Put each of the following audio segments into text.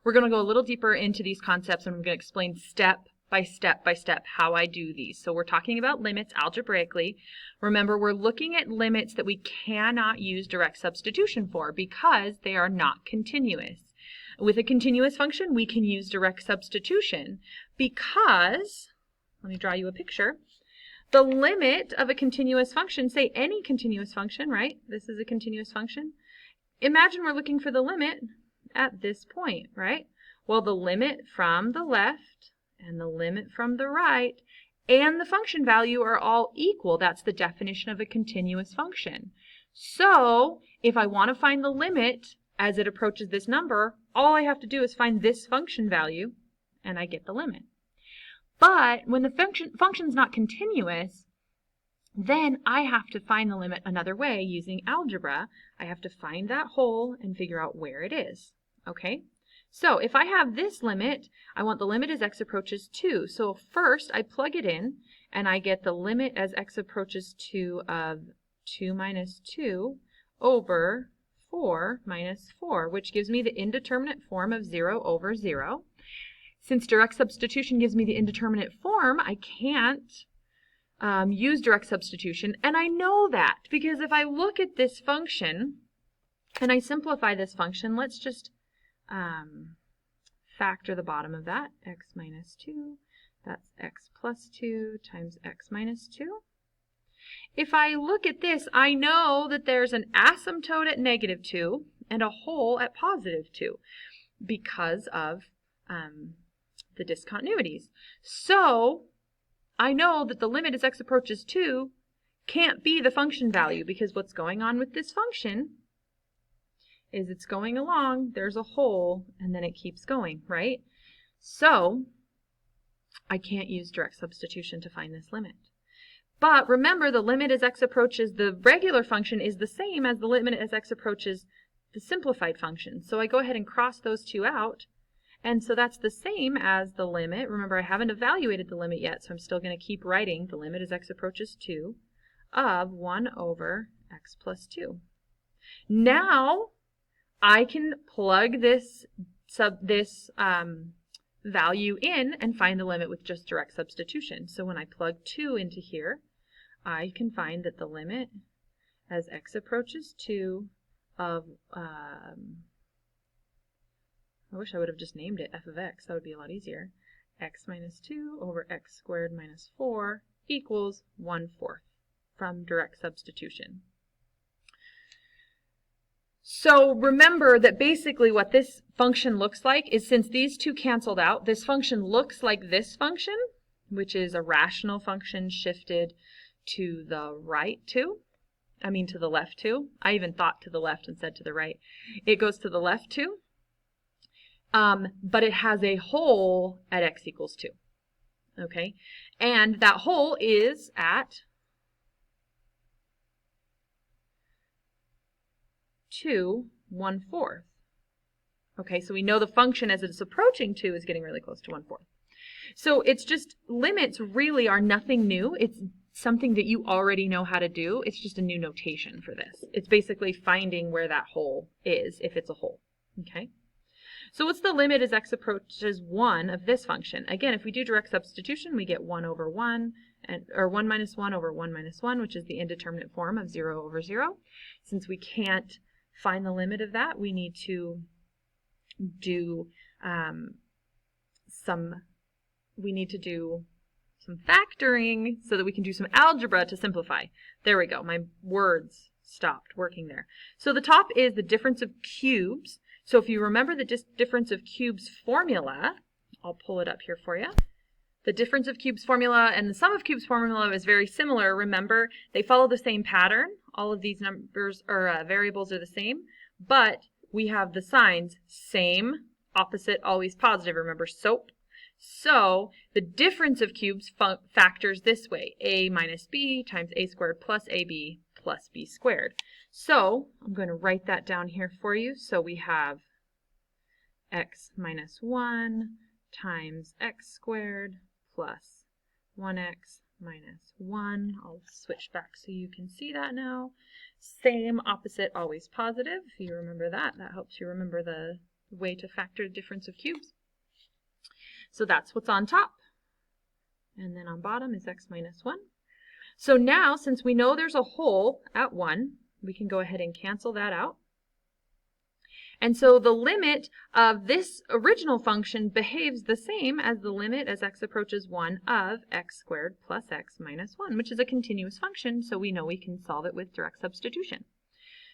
we're going to go a little deeper into these concepts, and I'm going to explain step by step by step how I do these. So we're talking about limits algebraically. Remember, we're looking at limits that we cannot use direct substitution for because they are not continuous. With a continuous function, we can use direct substitution because, let me draw you a picture. The limit of a continuous function, say any continuous function, right? This is a continuous function. Imagine we're looking for the limit at this point, right? Well, the limit from the left and the limit from the right and the function value are all equal. That's the definition of a continuous function. So if I want to find the limit as it approaches this number, all I have to do is find this function value and I get the limit. But when the function's not continuous, then I have to find the limit another way using algebra. I have to find that hole and figure out where it is. Okay? So if I have this limit, I want the limit as x approaches 2. So first I plug it in and I get the limit as x approaches 2 of 2 minus 2 over 4 minus 4, which gives me the indeterminate form of 0 over 0. Since direct substitution gives me the indeterminate form, I can't use direct substitution, and I know that because if I look at this function and I simplify this function, let's just factor the bottom of that, x minus 2, that's x plus 2 times x minus 2. If I look at this, I know that there's an asymptote at negative 2 and a hole at positive 2 because of the discontinuities. So I know that the limit as x approaches 2 can't be the function value because what's going on with this function is it's going along, there's a hole, and then it keeps going, right? So I can't use direct substitution to find this limit. But remember, the limit as x approaches the regular function is the same as the limit as x approaches the simplified function. So I go ahead and cross those two out. And so that's the same as the limit. Remember, I haven't evaluated the limit yet, so I'm still going to keep writing the limit as x approaches 2 of 1 over x plus 2. Now I can plug this value in and find the limit with just direct substitution. So when I plug 2 into here, I can find that the limit as x approaches 2 of, I wish I would have just named it f of x, that would be a lot easier, x minus 2 over x squared minus 4 equals 1/4 from direct substitution. So remember that basically what this function looks like is, since these two canceled out, this function looks like this function, which is a rational function shifted to the right 2. I mean to the left 2. I even thought to the left and said to the right. It goes to the left 2. But it has a hole at x equals 2. Okay? And that hole is at 2 1/4. Okay, so we know the function as it's approaching 2 is getting really close to 1/4. So it's just, limits really are nothing new. It's something that you already know how to do. It's just a new notation for this. It's basically finding where that hole is, if it's a hole. Okay? So what's the limit as x approaches 1 of this function? Again, if we do direct substitution, we get 1 over 1, or 1 minus 1 over 1 minus 1, which is the indeterminate form of 0 over 0. Since we can't find the limit of that, we need to do some factoring so that we can do some algebra to simplify. There we go. My words stopped working there. So the top is the difference of cubes. So if you remember the difference of cubes formula, I'll pull it up here for you. The difference of cubes formula and the sum of cubes formula is very similar. Remember, they follow the same pattern. All of these numbers or variables are the same, but we have the signs same, opposite, always positive. Remember SOAP? So the difference of cubes factors this way: a minus b times a squared plus ab plus b squared. So I'm going to write that down here for you. So we have x minus 1 times x squared plus 1x minus 1. I'll switch back so you can see that now. Same, opposite, always positive. If you remember that, that helps you remember the way to factor the difference of cubes. So that's what's on top. And then on bottom is x minus 1. So now, since we know there's a whole at 1, we can go ahead and cancel that out. And so the limit of this original function behaves the same as the limit as x approaches 1 of x squared plus x minus 1, which is a continuous function, so we know we can solve it with direct substitution.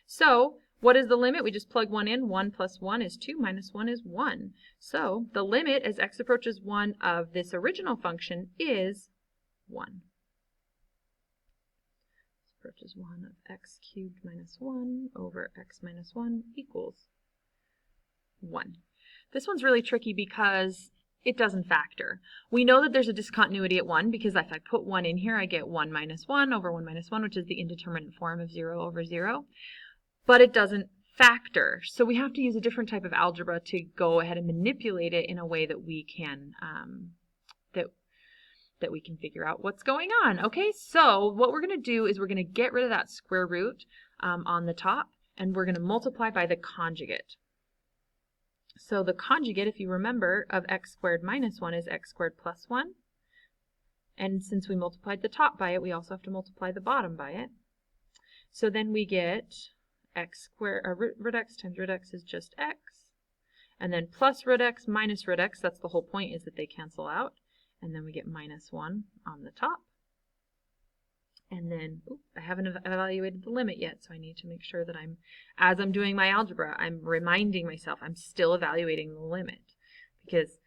So what is the limit? We just plug 1 in. 1 plus 1 is 2, minus 1 is 1. So the limit as x approaches 1 of this original function is 1. Approaches 1 of x cubed minus 1 over x minus 1 equals 1. This one's really tricky because it doesn't factor. We know that there's a discontinuity at 1 because if I put 1 in here, I get 1 minus 1 over 1 minus 1, which is the indeterminate form of 0 over 0. But it doesn't factor. So we have to use a different type of algebra to go ahead and manipulate it in a way that we can that we can figure out what's going on. Okay, so what we're going to do is we're going to get rid of that square root on the top, and we're going to multiply by the conjugate. So the conjugate, if you remember, of x squared minus 1 is x squared plus 1. And since we multiplied the top by it, we also have to multiply the bottom by it. So then we get x squared, root x times root x is just x. And then plus root x minus root x, that's the whole point, is that they cancel out. And then we get minus 1 on the top. And then, I haven't evaluated the limit yet, so I need to make sure that as I'm doing my algebra, I'm reminding myself I'm still evaluating the limit. Because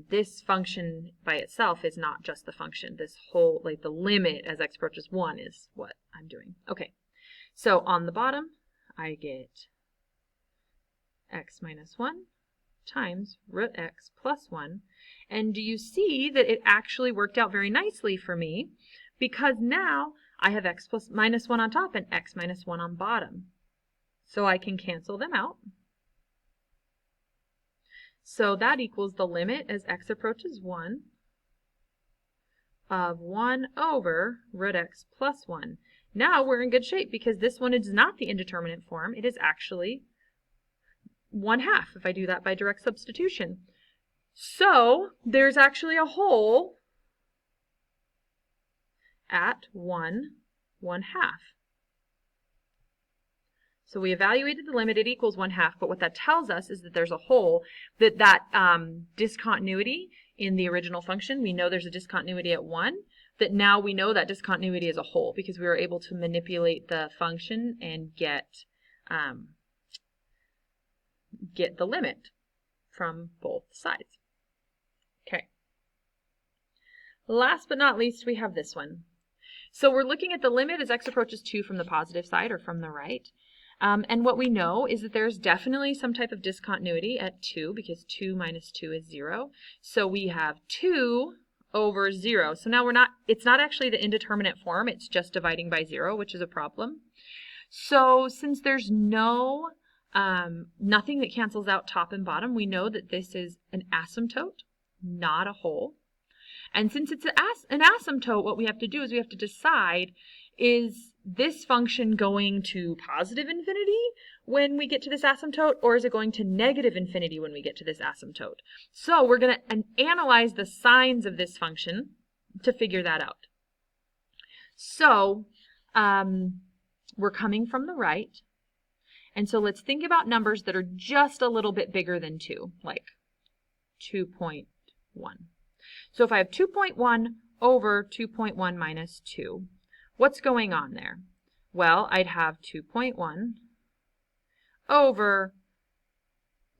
this function by itself is not just the function. This whole, like the limit as x approaches 1 is what I'm doing. Okay, so on the bottom, I get x minus 1 times root x plus 1. And do you see that it actually worked out very nicely for me? Because now I have x plus minus 1 on top and x minus 1 on bottom. So I can cancel them out. So that equals the limit as x approaches 1 of 1 over root x plus 1. Now we're in good shape because this one is not the indeterminate form. It is actually 1/2 if I do that by direct substitution. So there's actually a whole at 1/1/2. So we evaluated the limit, it equals 1/2, but what that tells us is that there's a whole, that discontinuity in the original function, we know there's a discontinuity at 1, that now we know that discontinuity is a whole because we were able to manipulate the function and get the limit from both sides. Okay. Last but not least, we have this one. So we're looking at the limit as x approaches 2 from the positive side or from the right. And what we know is that there's definitely some type of discontinuity at 2 because 2 minus 2 is 0. So we have 2 over 0. So now it's not actually the indeterminate form, it's just dividing by 0, which is a problem. So since there's nothing that cancels out top and bottom, we know that this is an asymptote, not a whole. And since it's an asymptote, what we have to do is we have to decide, is this function going to positive infinity when we get to this asymptote, or is it going to negative infinity when we get to this asymptote? So we're going to analyze the signs of this function to figure that out. So we're coming from the right. And so let's think about numbers that are just a little bit bigger than 2, like 2.1. So if I have 2.1 over 2.1 minus 2, what's going on there? Well, I'd have 2.1 over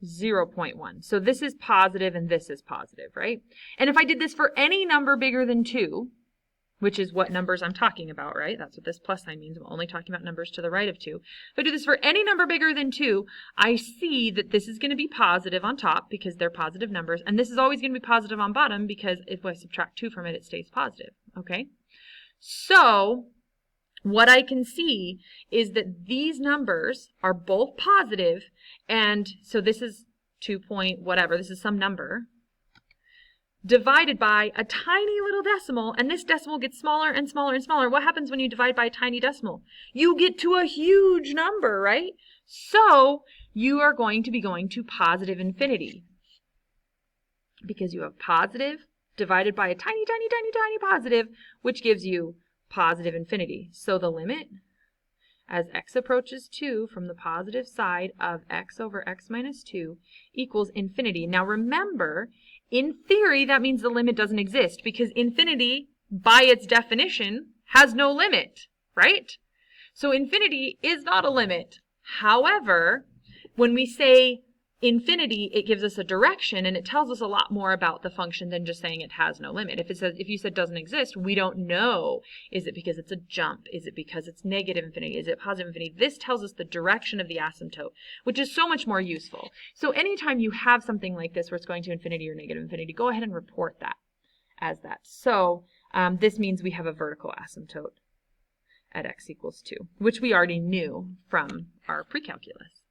0.1. So this is positive and this is positive, right? And if I did this for any number bigger than 2, which is what numbers I'm talking about, right? That's what this plus sign means. I'm only talking about numbers to the right of 2. If I do this for any number bigger than 2, I see that this is going to be positive on top because they're positive numbers, and this is always going to be positive on bottom because if I subtract 2 from it, it stays positive, okay? So what I can see is that these numbers are both positive, and so this is 2 point whatever, this is some number, divided by a tiny little decimal, and this decimal gets smaller and smaller and smaller. What happens when you divide by a tiny decimal? You get to a huge number, right? So you are going to be going to positive infinity, because you have positive divided by a tiny, tiny, tiny, tiny positive, which gives you positive infinity. So the limit as x approaches 2 from the positive side of x over x minus 2 equals infinity. Now remember, in theory, that means the limit doesn't exist, because infinity, by its definition, has no limit, right? So infinity is not a limit. However, when we say infinity, it gives us a direction, and it tells us a lot more about the function than just saying it has no limit. If you said doesn't exist, we don't know. Is it because it's a jump? Is it because it's negative infinity? Is it positive infinity? This tells us the direction of the asymptote, which is so much more useful. So anytime you have something like this where it's going to infinity or negative infinity, go ahead and report that as that. So this means we have a vertical asymptote at x equals 2, which we already knew from our pre-calculus.